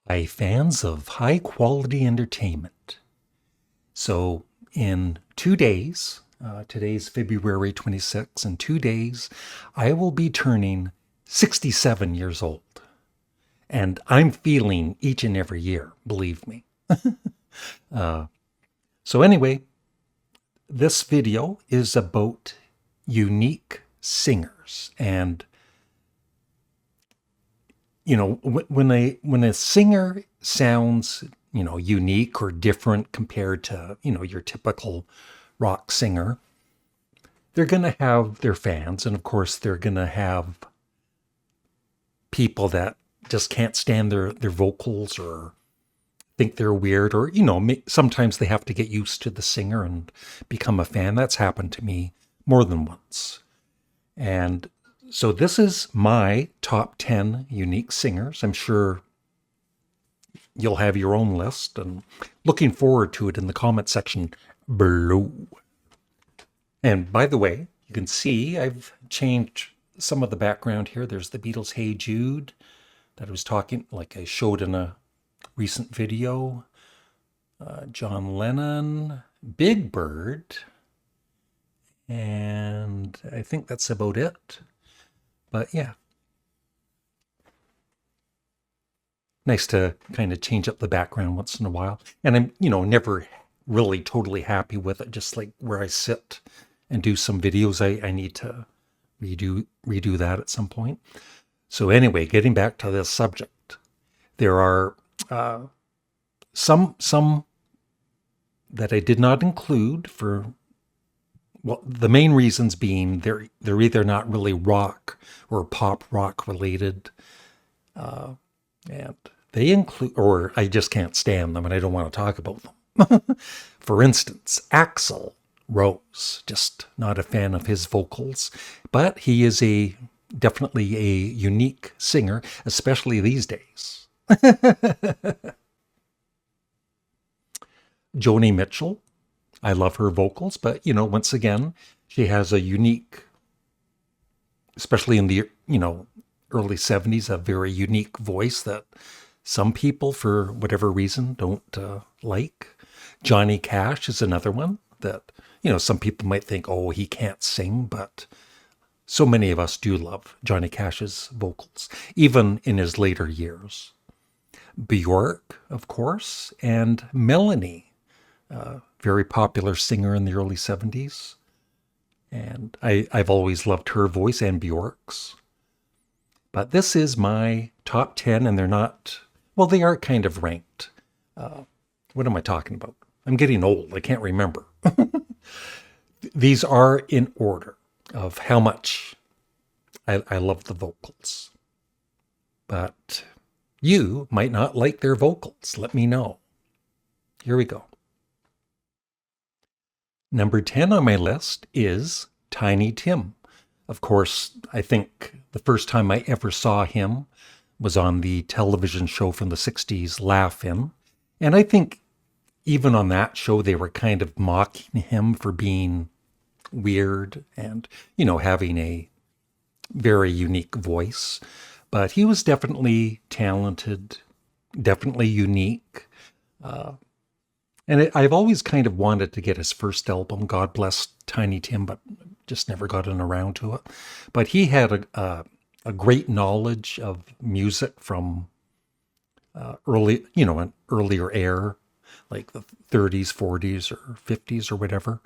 By fans of high quality entertainment. So, in 2 days, today's February 26th, in 2 days, I will be turning 67 years old. And I'm feeling each and every year, believe me. So, anyway, this video is about unique singers. And when a singer sounds unique or different compared to your typical rock singer, they're going to have their fans, and of course they're going to have people that just can't stand their vocals or think they're weird, or sometimes they have to get used to the singer and become a fan. That's happened to me more than once. And so this is my top 10 unique singers. I'm sure you'll have your own list, and looking forward to it in the comment section below. And by the way, you can see I've changed some of the background here. There's the Beatles' Hey Jude that I was talking, like I showed in a recent video. John Lennon, Big Bird, and I think that's about it. But yeah, nice to kind of change up the background once in a while. And I'm, never really totally happy with it. Just like where I sit and do some videos, I need to redo that at some point. So anyway, getting back to this subject, there are some that I did not include for, well, the main reasons being they're either not really rock or pop rock related, and they include, or I just can't stand them and I don't want to talk about them. For instance, Axl Rose, just not a fan of his vocals, but he is definitely a unique singer, especially these days. Joni Mitchell, I love her vocals, but once again, she has a unique, especially in the early 70s, a very unique voice that some people, for whatever reason, don't like. Johnny Cash is another one that some people might think, oh, he can't sing, but so many of us do love Johnny Cash's vocals, even in his later years. Bjork, of course, and Melanie, very popular singer in the early 70s. And I've always loved her voice and Bjork's. But this is my top 10, and they're not, well, they are kind of ranked. What am I talking about? I'm getting old. I can't remember. These are in order of how much I love the vocals. But you might not like their vocals. Let me know. Here we go. Number 10 on my list is Tiny Tim. Of course, I think the first time I ever saw him was on the television show from the 60s, Laugh-In. And I think even on that show, they were kind of mocking him for being weird and, having a very unique voice. But he was definitely talented, definitely unique. And I've always kind of wanted to get his first album, God Bless Tiny Tim, but just never gotten around to it. But he had a great knowledge of music from an earlier era, like the 30s, 40s, or 50s, or whatever.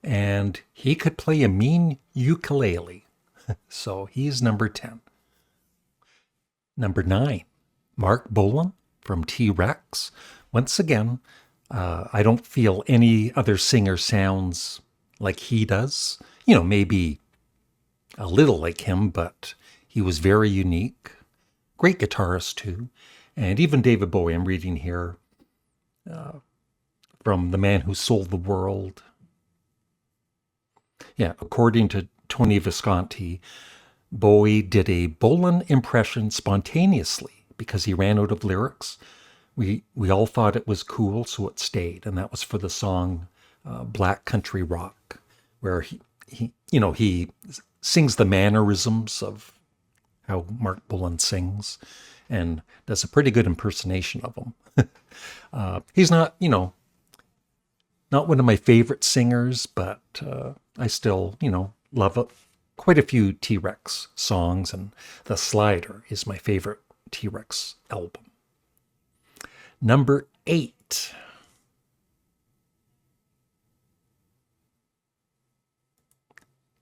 And he could play a mean ukulele. So he's number 10. Number 9, Marc Bolan from T.REX. Once again, I don't feel any other singer sounds like he does. Maybe a little like him, but he was very unique. Great guitarist, too. And even David Bowie, I'm reading here, from The Man Who Sold the World. Yeah, according to Tony Visconti, Bowie did a Bolan impression spontaneously because he ran out of lyrics. We all thought it was cool, so it stayed, and that was for the song Black Country Rock, where he sings the mannerisms of how Marc Bolan sings, and does a pretty good impersonation of him. He's not, not one of my favorite singers, but I still, love it. Quite a few T.REX songs, and The Slider is my favorite T.REX album. Number 8.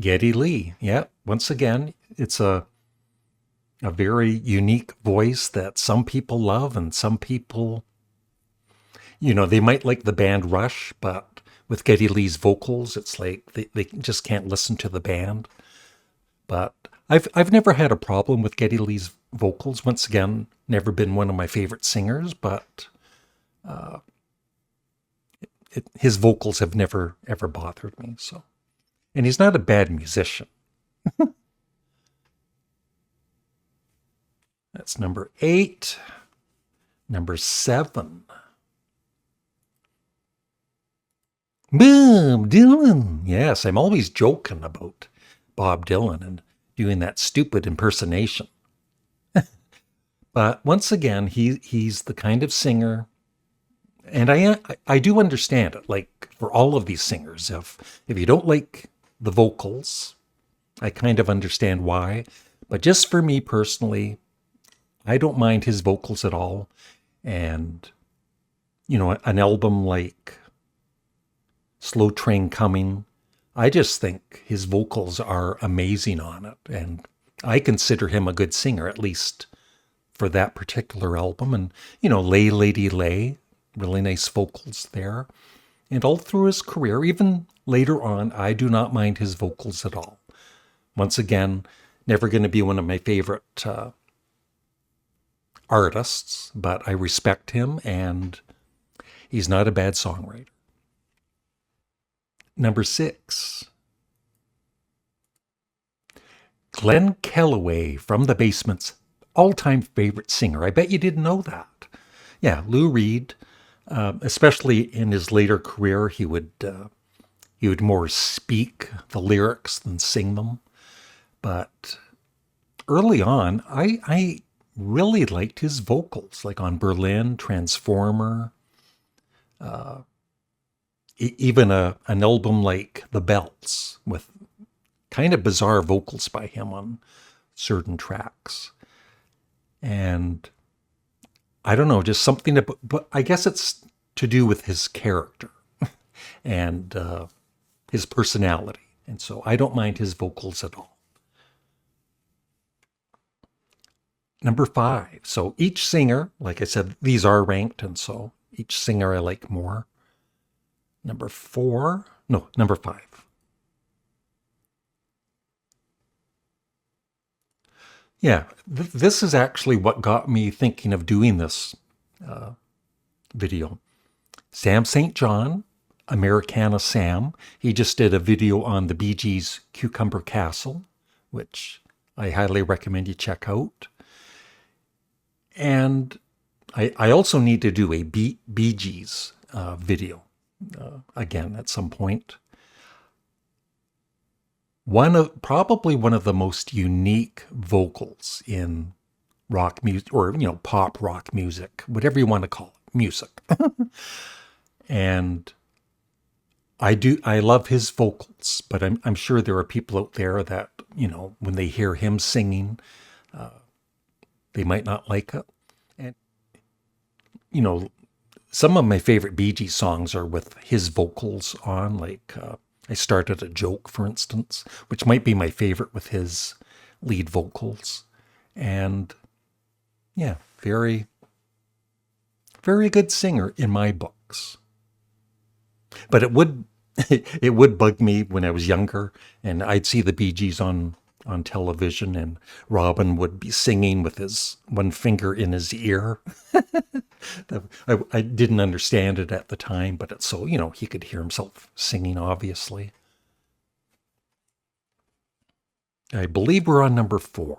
Geddy Lee. Yeah, once again, it's a very unique voice that some people love and some people, they might like the band Rush, but with Geddy Lee's vocals, it's like they just can't listen to the band. But I've never had a problem with Geddy Lee's vocals. Once again, never been one of my favorite singers, but his vocals have never ever bothered me. So, and he's not a bad musician. That's number 8. Number 7. Bob Dylan. Yes, I'm always joking about Bob Dylan and doing that stupid impersonation. But once again, he's the kind of singer, and I do understand it. Like for all of these singers, if you don't like the vocals, I kind of understand why. But just for me personally, I don't mind his vocals at all. And, an album like Slow Train Coming, I just think his vocals are amazing on it. And I consider him a good singer, at least for that particular album. And, Lay Lady Lay, really nice vocals there. And all through his career, even later on, I do not mind his vocals at all. Once again, never going to be one of my favorite artists, but I respect him, and he's not a bad songwriter. Number 6. Glenn Kellaway from The Basement's all-time favorite singer. I bet you didn't know that. Yeah, Lou Reed, especially in his later career, he would more speak the lyrics than sing them. But early on, I really liked his vocals, like on Berlin, Transformer, even an album like The Belts with kind of bizarre vocals by him on certain tracks. And I don't know, just something but I guess it's to do with his character and his personality. And so I don't mind his vocals at all. Number 5. So each singer, like I said, these are ranked, and so each singer I like more. Number 5. Yeah, this is actually what got me thinking of doing this video. Sam St. John, Americana Sam, he just did a video on the Bee Gees' Cucumber Castle, which I highly recommend you check out. And I also need to do a Bee Gees video again at some point. Probably one of the most unique vocals in rock music, or pop rock music, whatever you want to call it, music. And I love his vocals, but I'm sure there are people out there that when they hear him singing, they might not like it. And some of my favorite Bee Gees songs are with his vocals on, like I Started a Joke, for instance, which might be my favorite with his lead vocals. And yeah, very, very good singer in my books. But it would bug me when I was younger and I'd see the Bee Gees on television and Robin would be singing with his one finger in his ear. I didn't understand it at the time, but it's so, he could hear himself singing, obviously. I believe we're on number 4.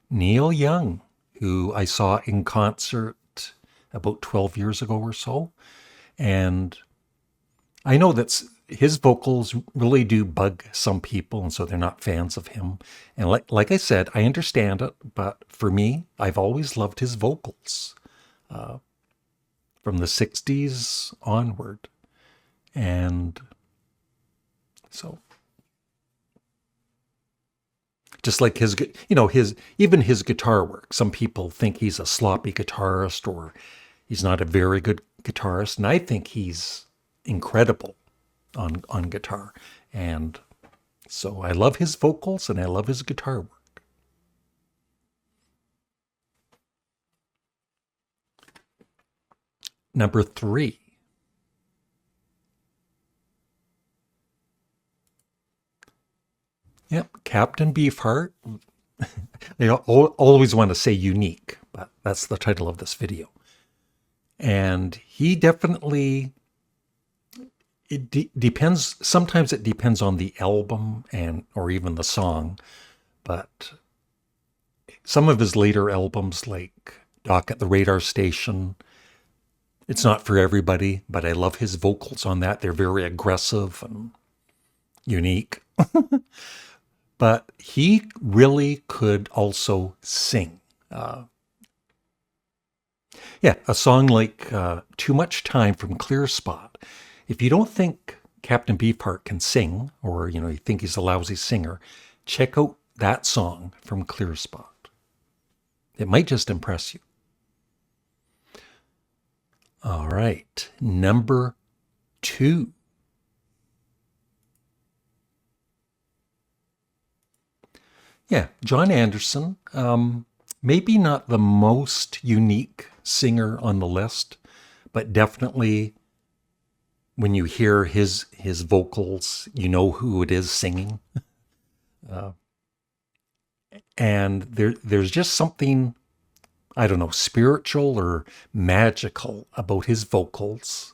Neil Young, who I saw in concert about 12 years ago or so. And I know that's his vocals really do bug some people, and so they're not fans of him. And like I said, I understand it, but for me, I've always loved his vocals from the 60s onward. And so just like his, even his guitar work. Some people think he's a sloppy guitarist or he's not a very good guitarist, and I think he's incredible on guitar. And so I love his vocals and I love his guitar work. Number 3. Yep, Captain Beefheart. They always want to say unique, but that's the title of this video. And he definitely, depends, sometimes it depends on the album or even the song, but some of his later albums, like Dock at the Radar Station, it's not for everybody, but I love his vocals on that. They're very aggressive and unique. But he really could also sing. A song like Too Much Time from Clear Spot. If you don't think Captain Beefheart can sing, or you think he's a lousy singer, check out that song from Clear Spot. It might just impress you. All right, number 2. Yeah, Jon Anderson. Maybe not the most unique singer on the list, but definitely when you hear his vocals, you know who it is singing. And there's just something, I don't know, spiritual or magical about his vocals.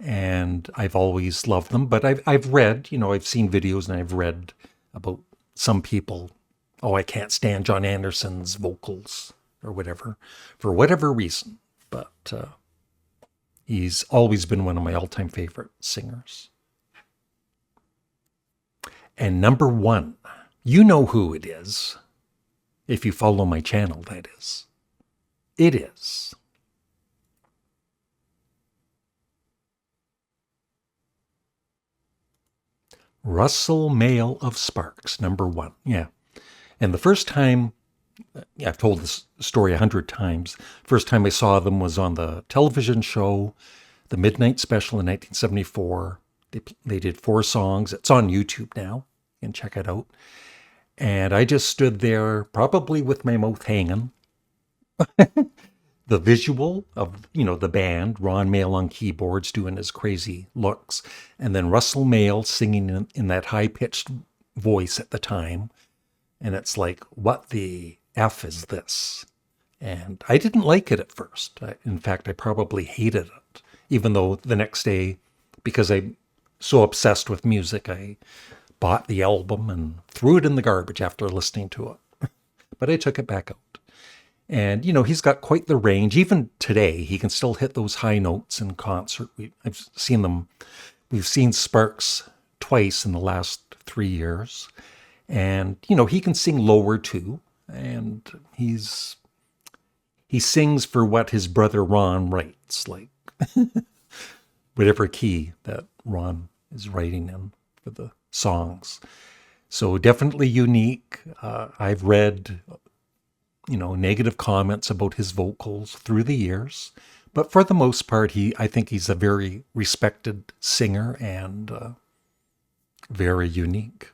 And I've always loved them, but I've read, I've seen videos and I've read about some people, I can't stand Jon Anderson's vocals or whatever, for whatever reason. But he's always been one of my all-time favorite singers. And number 1, you know who it is. If you follow my channel, that is. It is Russell Mael of Sparks, number 1. Yeah. And the first time, I've told this story 100 times, first time I saw them was on the television show, The Midnight Special in 1974. They did 4 songs. It's on YouTube now. You can check it out. And I just stood there, probably with my mouth hanging. The visual of, the band, Ron Mael on keyboards doing his crazy looks, and then Russell Mael singing in that high-pitched voice at the time. And it's like, what the F is this? And I didn't like it at first. In fact, I probably hated it, even though the next day, because I'm so obsessed with music, I bought the album and threw it in the garbage after listening to it. But I took it back out. And, he's got quite the range. Even today, he can still hit those high notes in concert. We've seen Sparks twice in the last 3 years. And, he can sing lower too. And he sings for what his brother Ron writes, like whatever key that Ron is writing in for the songs. So definitely unique. I've read, negative comments about his vocals through the years. But for the most part, I think he's a very respected singer and very unique.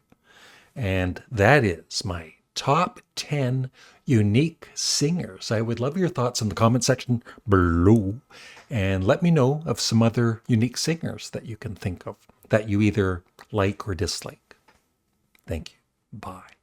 And that is my top 10 unique singers. I would love your thoughts in the comment section below. And let me know of some other unique singers that you can think of that you either like or dislike. Thank you. Bye.